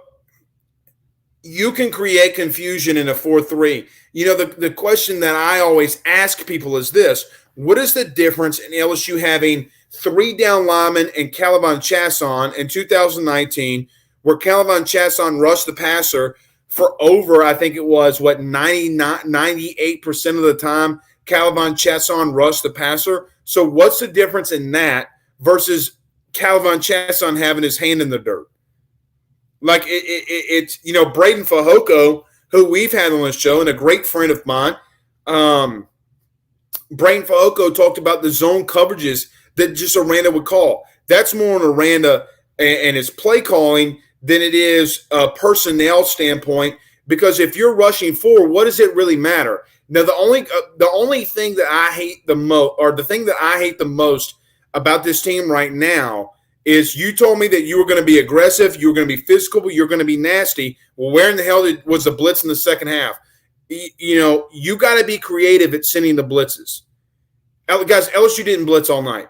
you can create confusion in a 4-3. The question that I always ask people is this: what is the difference in LSU having 3 down linemen and Calavan Chasson in 2019, where Calavan Chasson rushed the passer for over, I think it was, 98% of the time Calavan Chasson rushed the passer? So what's the difference in that versus Calavan Chasson having his hand in the dirt? It's Braden Fajoko, who we've had on the show and a great friend of mine. Braden Fajoko talked about the zone coverages that just Aranda would call. That's more on Aranda and his play calling than it is a personnel standpoint, because if you're rushing forward, what does it really matter? Now, the only thing that I hate the most, or the thing that I hate the most about this team right now, is you told me that you were going to be aggressive, you were going to be physical, but you're going to be nasty. Well, where in the hell was the blitz in the second half? You got to be creative at sending the blitzes. Guys, LSU didn't blitz all night.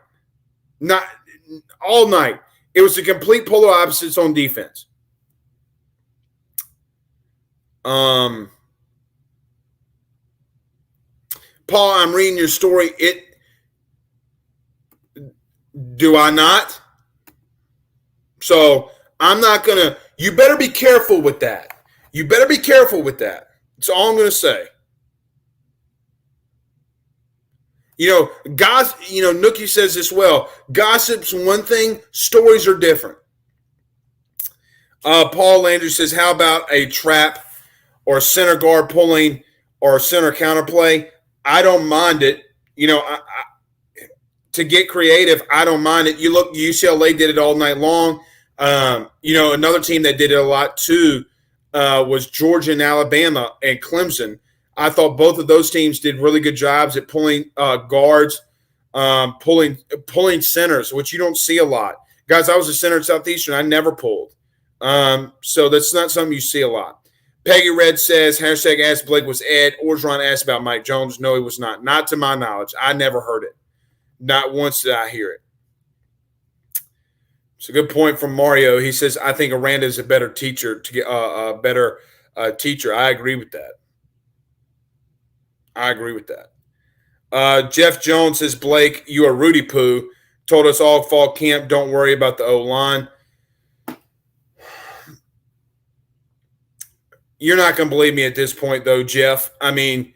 Not all night. It was the complete polar opposites on defense. Paul, I'm reading your story. Do I not? So I'm not going to – you better be careful with that. That's all I'm going to say. Guys, Nookie says this well. Gossip's one thing, stories are different. Paul Landry says, how about a trap or center guard pulling or center counterplay? I don't mind it. To get creative, I don't mind it. You look, UCLA did it all night long. Another team that did it a lot too was Georgia and Alabama and Clemson. I thought both of those teams did really good jobs at pulling guards, pulling centers, which you don't see a lot. Guys, I was a center at Southeastern. I never pulled. So that's not something you see a lot. Peggy Red says, hashtag ask Blake, was Ed Orgeron asked about Mike Jones? No, he was not. Not to my knowledge. I never heard it. Not once did I hear it. It's a good point from Mario. He says, I think Aranda is a better teacher to get a better teacher. I agree with that. Jeff Jones says, Blake, you are Rudy Poo. Told us all fall camp, don't worry about the O-line. You're not going to believe me at this point, though, Jeff. I mean,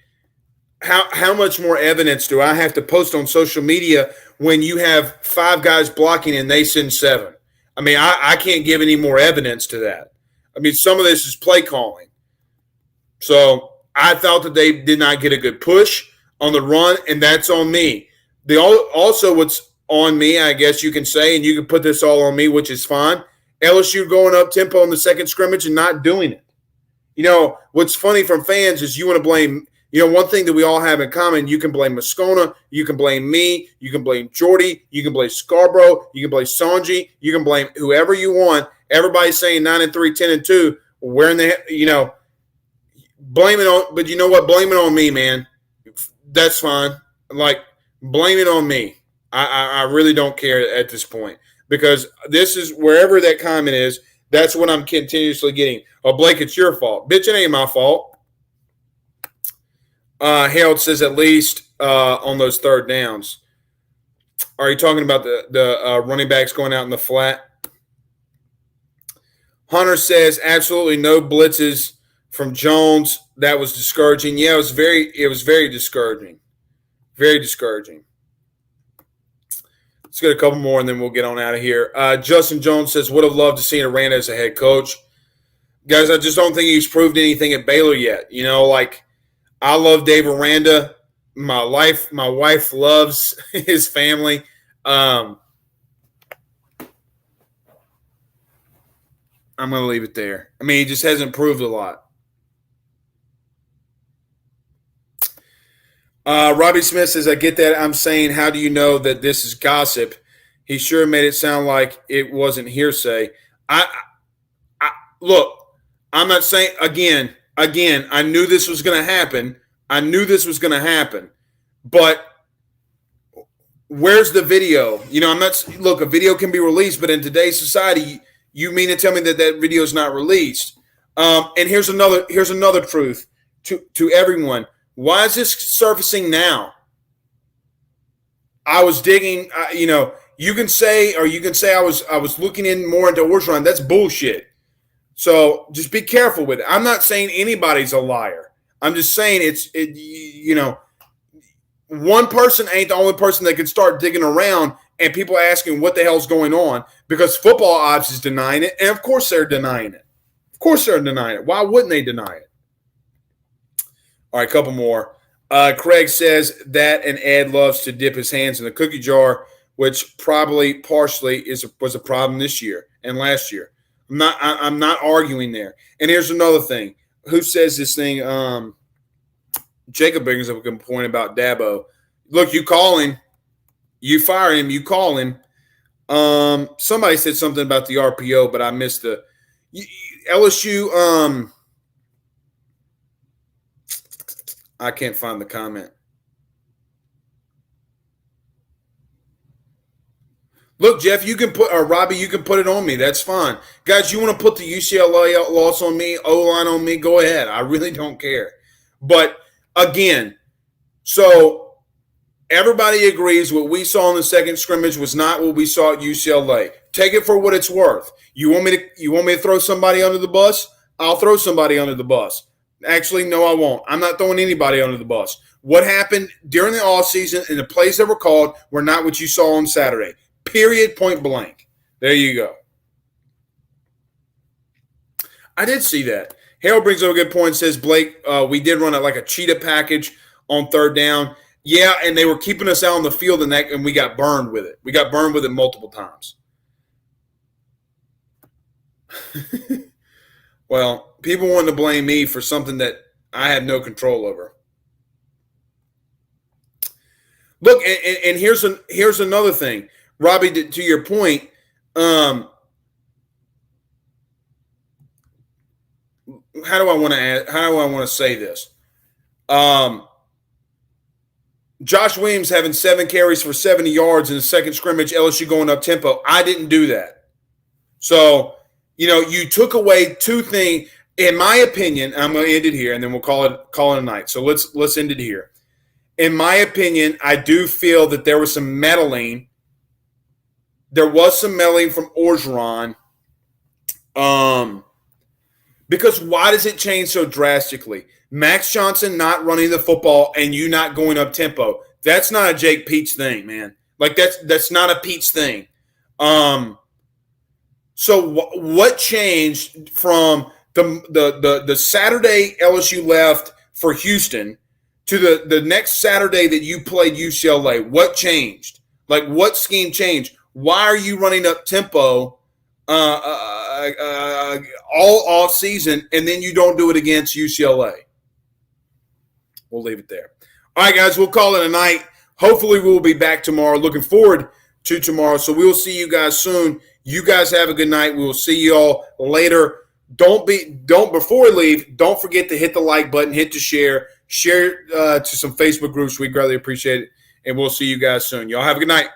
how much more evidence do I have to post on social media when you have 5 guys blocking and they send 7? I mean, I can't give any more evidence to that. I mean, some of this is play calling. So I thought that they did not get a good push on the run, and that's on me. Also, what's on me, I guess you can say, and you can put this all on me, which is fine. LSU going up tempo in the second scrimmage and not doing it. What's funny from fans is you want to blame. One thing that we all have in common, you can blame Moscona, you can blame me, you can blame Jordy, you can blame Scarborough, you can blame Sanji, you can blame whoever you want. Everybody's saying 9-3, 10-2. Where in the blame it on? But you know what? Blame it on me, man. That's fine. Like, blame it on me. I really don't care at this point because this is wherever that comment is. That's what I'm continuously getting. Oh, Blake, it's your fault. Bitch, it ain't my fault. Harold says at least on those third downs. Are you talking about the running backs going out in the flat? Hunter says absolutely no blitzes from Jones. That was discouraging. Yeah, it was very discouraging. Very discouraging. Let's get a couple more and then we'll get on out of here. Justin Jones says, would have loved to see Aranda as a head coach. Guys, I just don't think he's proved anything at Baylor yet. I love Dave Aranda. My wife loves his family. I'm going to leave it there. I mean, he just hasn't proved a lot. Robbie Smith says, I get that. I'm saying, how do you know that this is gossip? He sure made it sound like it wasn't hearsay. Look, I'm not saying, again, I knew this was going to happen. But where's the video? Look, a video can be released, but in today's society, you mean to tell me that video is not released? And here's another truth to everyone. Why is this surfacing now? I was digging, you can say I was looking in more into Orgeron. That's bullshit. So just be careful with it. I'm not saying anybody's a liar. I'm just saying one person ain't the only person that can start digging around and people asking what the hell's going on because Football Ops is denying it. And of course they're denying it. Why wouldn't they deny it? All right, a couple more. Craig says that and Ed loves to dip his hands in the cookie jar, which probably partially was a problem this year and last year. I'm not arguing there. And here's another thing. Who says this thing? Jacob brings up a good point about Dabo. Look, you call him, you fire him, you call him. Somebody said something about the RPO, but I missed the LSU. I can't find the comment. Look, Jeff, you can put, or Robbie, you can put it on me. That's fine. Guys, you want to put the UCLA loss on me, O-line on me, go ahead. I really don't care. But, again, so everybody agrees what we saw in the second scrimmage was not what we saw at UCLA. Take it for what it's worth. You want me to throw somebody under the bus? I'll throw somebody under the bus. Actually, no, I won't. I'm not throwing anybody under the bus. What happened during the offseason and the plays that were called were not what you saw on Saturday. Period, point blank. There you go. I did see that. Harold brings up a good point, says, Blake, we did run like a cheetah package on third down. Yeah, and they were keeping us out on the field and we got burned with it. We got burned with it multiple times. Well, people wanted to blame me for something that I had no control over. Look, and here's another thing. Robbie, to your point, how do I want to say this? Josh Williams having 7 carries for 70 yards in the second scrimmage, LSU going up tempo. I didn't do that. So, you took away two things. In my opinion, I'm going to end it here, and then we'll call it a night. So let's end it here. In my opinion, I do feel that there was some meddling. There was some meddling from Orgeron. Because why does it change so drastically? Max Johnson not running the football and you not going up tempo. That's not a Jake Peets thing, man. Like that's not a Peets thing. So what changed from the Saturday LSU left for Houston to the next Saturday that you played UCLA? What changed? Like, what scheme changed? Why are you running up tempo all off season, and then you don't do it against UCLA? We'll leave it there. All right, guys, we'll call it a night. Hopefully, we'll be back tomorrow. Looking forward to tomorrow. So we will see you guys soon. You guys have a good night. We will see you all later. Before we leave, don't forget to hit the like button, hit the share to some Facebook groups. We greatly appreciate it. And we'll see you guys soon. Y'all have a good night.